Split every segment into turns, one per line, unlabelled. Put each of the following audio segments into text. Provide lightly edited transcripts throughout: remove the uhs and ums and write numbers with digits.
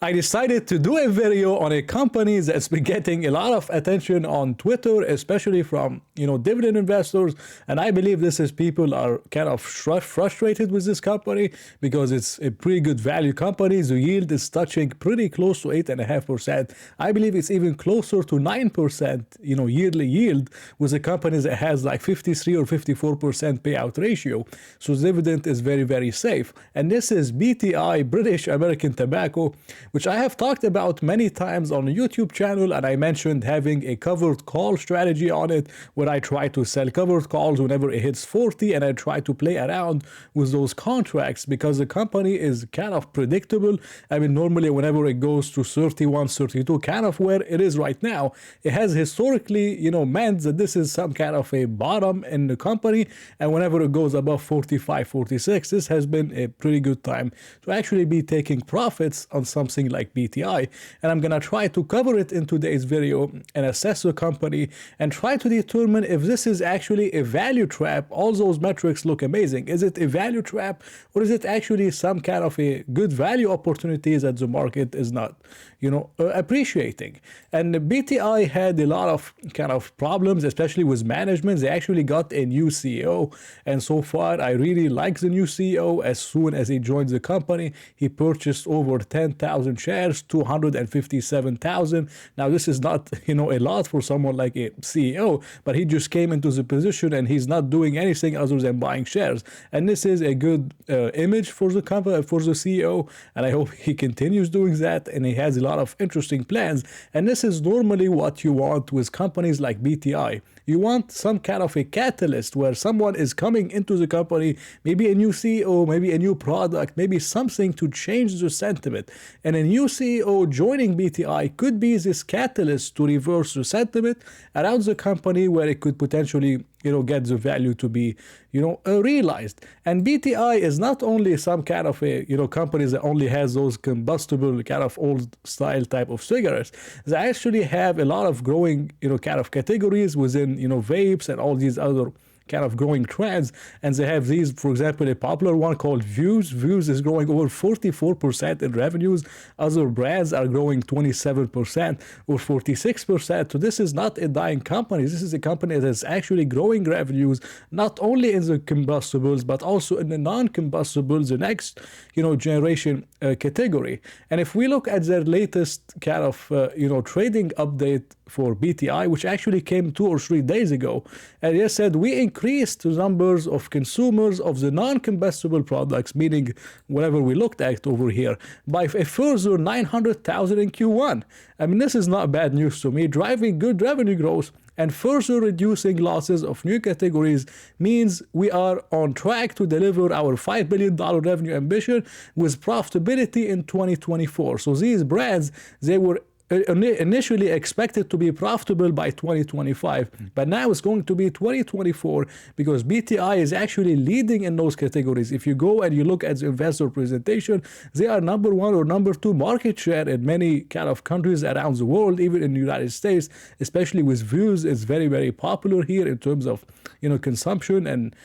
I decided to do a video on a company that's been getting a lot of attention on Twitter, especially from dividend investors. And I believe this is people are kind of frustrated with this company because it's a pretty good value company. The yield is touching pretty close to 8.5%. I believe it's even closer to 9%, yearly yield with a company that has like 53 or 54% payout ratio. So the dividend is very, very safe. And this is BTI, British American Tobacco, which I have talked about many times on the YouTube channel, and I mentioned having a covered call strategy on it where I try to sell covered calls whenever it hits 40, and I try to play around with those contracts because the company is kind of predictable. I mean, normally whenever it goes to 31, 32, kind of where it is right now, it has historically, meant that this is some kind of a bottom in the company, and whenever it goes above 45, 46, this has been a pretty good time to actually be taking profits on something like BTI. And I'm gonna try to cover it in today's video and assess the company and try to determine if this is actually a value trap. All those metrics look amazing. Is it a value trap, or is it actually some kind of a good value opportunity that the market is not appreciating? And BTI had a lot of kind of problems, especially with management. They actually got a new CEO, and so far I really like the new CEO. As soon as he joined the company, he purchased over 10,000 shares, 257,000. Now this is not a lot for someone like a CEO, but he just came into the position and he's not doing anything other than buying shares. And this is a good image for the company, for the CEO, and I hope he continues doing that. And he has a lot of interesting plans. And this is normally what you want with companies like BTI. You want some kind of a catalyst where someone is coming into the company, maybe a new CEO, maybe a new product, maybe something to change the sentiment. And a new CEO joining BTI could be this catalyst to reverse the sentiment around the company where it could potentially get the value to be, realized. And BTI is not only some kind of a, company that only has those combustible kind of old style type of cigarettes. They actually have a lot of growing, kind of categories within, vapes and all these other kind of growing trends. And they have these, for example, a popular one called Vuse. Vuse is growing over 44% in revenues. Other brands are growing 27% or 46%. So this is not a dying company. This is a company that's actually growing revenues, not only in the combustibles, but also in the non-combustibles, the next, generation category. And if we look at their latest kind of, trading update for BTI, which actually came 2 or 3 days ago, and they said we increased the numbers of consumers of the non-combustible products, meaning whatever we looked at over here, by a further 900,000 in Q1. I mean, this is not bad news to me. Driving good revenue growth and further reducing losses of new categories means we are on track to deliver our $5 billion revenue ambition with profitability in 2024. So these brands, they were initially expected to be profitable by 2025, but now it's going to be 2024 because BTI is actually leading in those categories. If you go and you look at the investor presentation, they are number 1 or number 2 market share in many kind of countries around the world, even in the United States, especially with Vuse. It's very, very popular here in terms of consumption and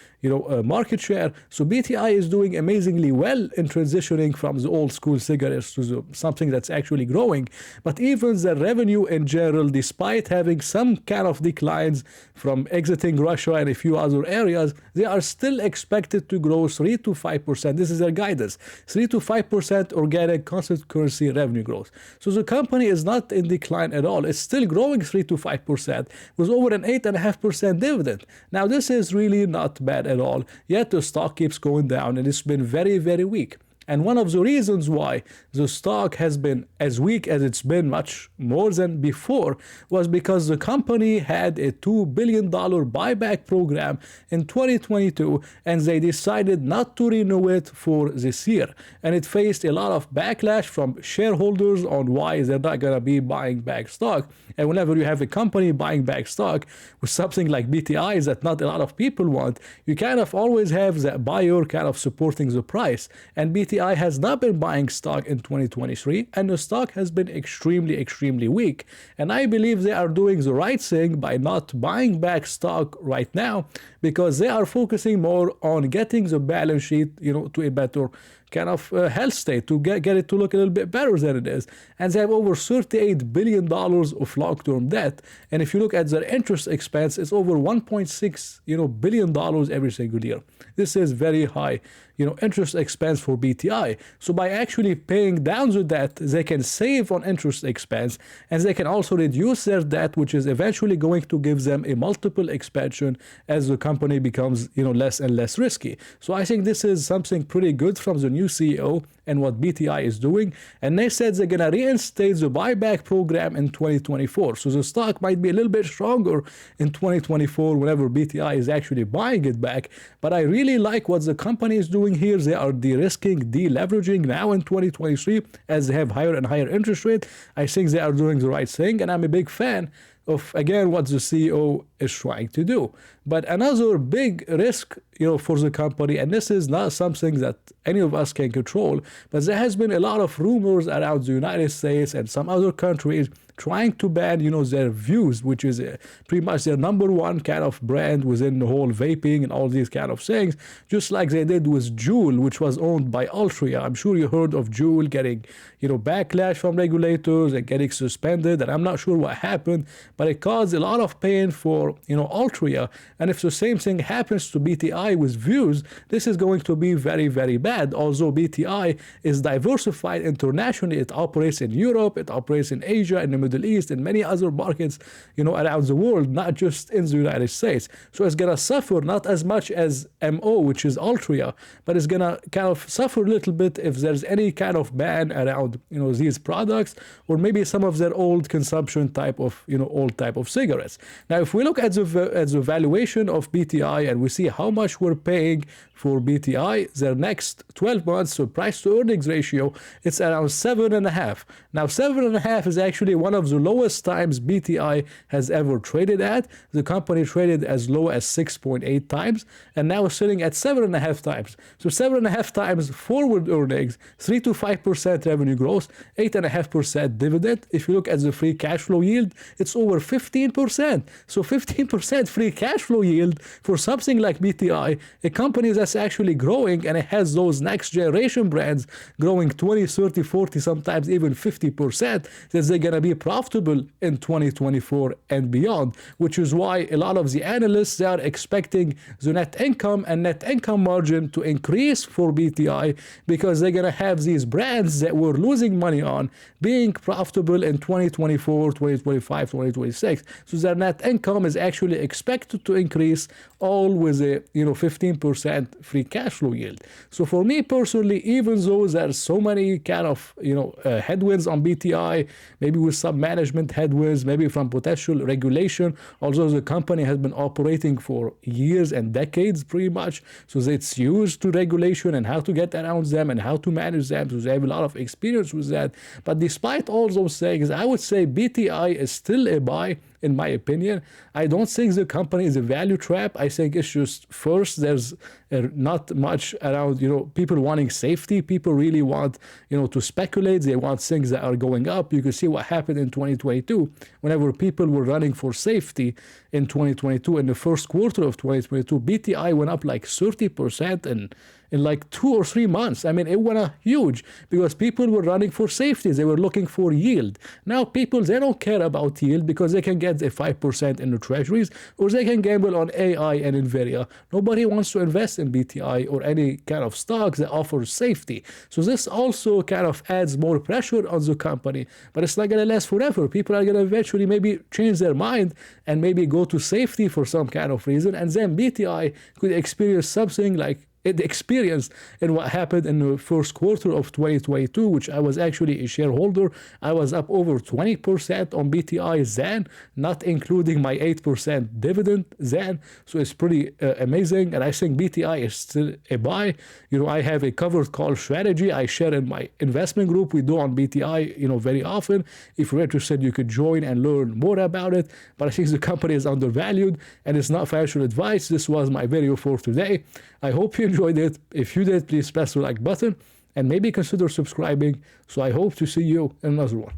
market share. So BTI is doing amazingly well in transitioning from the old school cigarettes to something that's actually growing. But even the revenue in general, despite having some kind of declines from exiting Russia and a few other areas, they are still expected to grow 3 to 5%. This is their guidance, 3 to 5% organic constant currency revenue growth. So the company is not in decline at all. It's still growing 3 to 5% with over an 8.5% dividend. Now, this is really not bad at all, yet the stock keeps going down and it's been very, very weak. And one of the reasons why the stock has been as weak as it's been, much more than before, was because the company had a $2 billion buyback program in 2022, and they decided not to renew it for this year. And it faced a lot of backlash from shareholders on why they're not going to be buying back stock. And whenever you have a company buying back stock with something like BTI that not a lot of people want, you kind of always have that buyer kind of supporting the price. And BTI has not been buying stock in 2023, and the stock has been extremely, extremely weak. And I believe they are doing the right thing by not buying back stock right now, because they are focusing more on getting the balance sheet, to a better kind of health state to get it to look a little bit better than it is. And they have over $38 billion of long-term debt. And if you look at their interest expense, it's over $1.6 billion every single year. This is very high interest expense for BTI. So by actually paying down the debt, they can save on interest expense, and they can also reduce their debt, which is eventually going to give them a multiple expansion as the company becomes less and less risky. So I think this is something pretty good from the new CEO and what BTI is doing. And they said they're going to reinstate the buyback program in 2024. So the stock might be a little bit stronger in 2024 whenever BTI is actually buying it back. But I really like what the company is doing here. They are de-risking, de-leveraging now in 2023 as they have higher and higher interest rate. I think they are doing the right thing, and I'm a big fan of, again, what the CEO is trying to do. But another big risk, for the company, and this is not something that any of us can control, but there has been a lot of rumors around the United States and some other countries trying to ban, their Vuse, which is pretty much their number one kind of brand within the whole vaping and all these kind of things, just like they did with Juul, which was owned by Altria. I'm sure you heard of Juul getting, backlash from regulators and getting suspended, and I'm not sure what happened, but it caused a lot of pain for, Altria. And if the same thing happens to BTI with Vuse, this is going to be very, very bad. Although BTI is diversified internationally, it operates in Europe, it operates in Asia, in the Middle East, and many other markets, around the world, not just in the United States. So it's gonna suffer not as much as MO, which is Altria, but it's gonna kind of suffer a little bit if there's any kind of ban around, these products, or maybe some of their old consumption type of, old type of cigarettes. Now, if we look at the valuation of BTI and we see how much we're paying for BTI, their next 12 months, so price to earnings ratio, it's around 7.5. Now, 7.5 is actually one of the lowest times BTI has ever traded at. The company traded as low as 6.8 times, and now it's sitting at 7.5 times. So 7.5 times forward earnings, 3 to 5% revenue growth, 8.5% dividend. If you look at the free cash flow yield, it's over 15%. So 15% free cash flow yield for something like BTI, a company that's actually growing, and it has those next generation brands growing 20, 30, 40, sometimes even 50%, that they're going to be profitable in 2024 and beyond, which is why a lot of the analysts, they are expecting the net income and net income margin to increase for BTI, because they're going to have these brands that we're losing money on being profitable in 2024, 2025, 2026. So their net income is actually expected to increase, all with a 15% free cash flow yield. So for me personally, even though there's so many kind of headwinds on BTI, maybe with some management headwinds, maybe from potential regulation, although the company has been operating for years and decades pretty much, so it's used to regulation and how to get around them and how to manage them, so they have a lot of experience with that. But despite all those things, I would say BTI is still a buy, in my opinion. I don't think the company is a value trap. I think it's just, first, there's not much around, people wanting safety. People really want, to speculate. They want things that are going up. You can see what happened in 2022. Whenever people were running for safety in 2022, in the first quarter of 2022, BTI went up like 30% in like 2 or 3 months. I mean, it went up huge because people were running for safety. They were looking for yield. Now people, they don't care about yield because they can get a 5% in the treasuries, or they can gamble on AI and NVIDIA. Nobody wants to invest in BTI or any kind of stocks that offer safety. So this also kind of adds more pressure on the company, but it's not going to last forever. People are going to eventually maybe change their mind and maybe go to safety for some kind of reason, and then BTI could experience something like it experienced in what happened in the first quarter of 2022, which I was actually a shareholder. I was up over 20% on BTI then, not including my 8% dividend then. So it's pretty amazing. And I think BTI is still a buy. I have a covered call strategy I share in my investment group. We do on BTI, very often. If you're interested, you could join and learn more about it. But I think the company is undervalued and it's not financial advice. This was my video for today. I hope you enjoyed it. If you did, please press the like button and maybe consider subscribing. So I hope to see you in another one.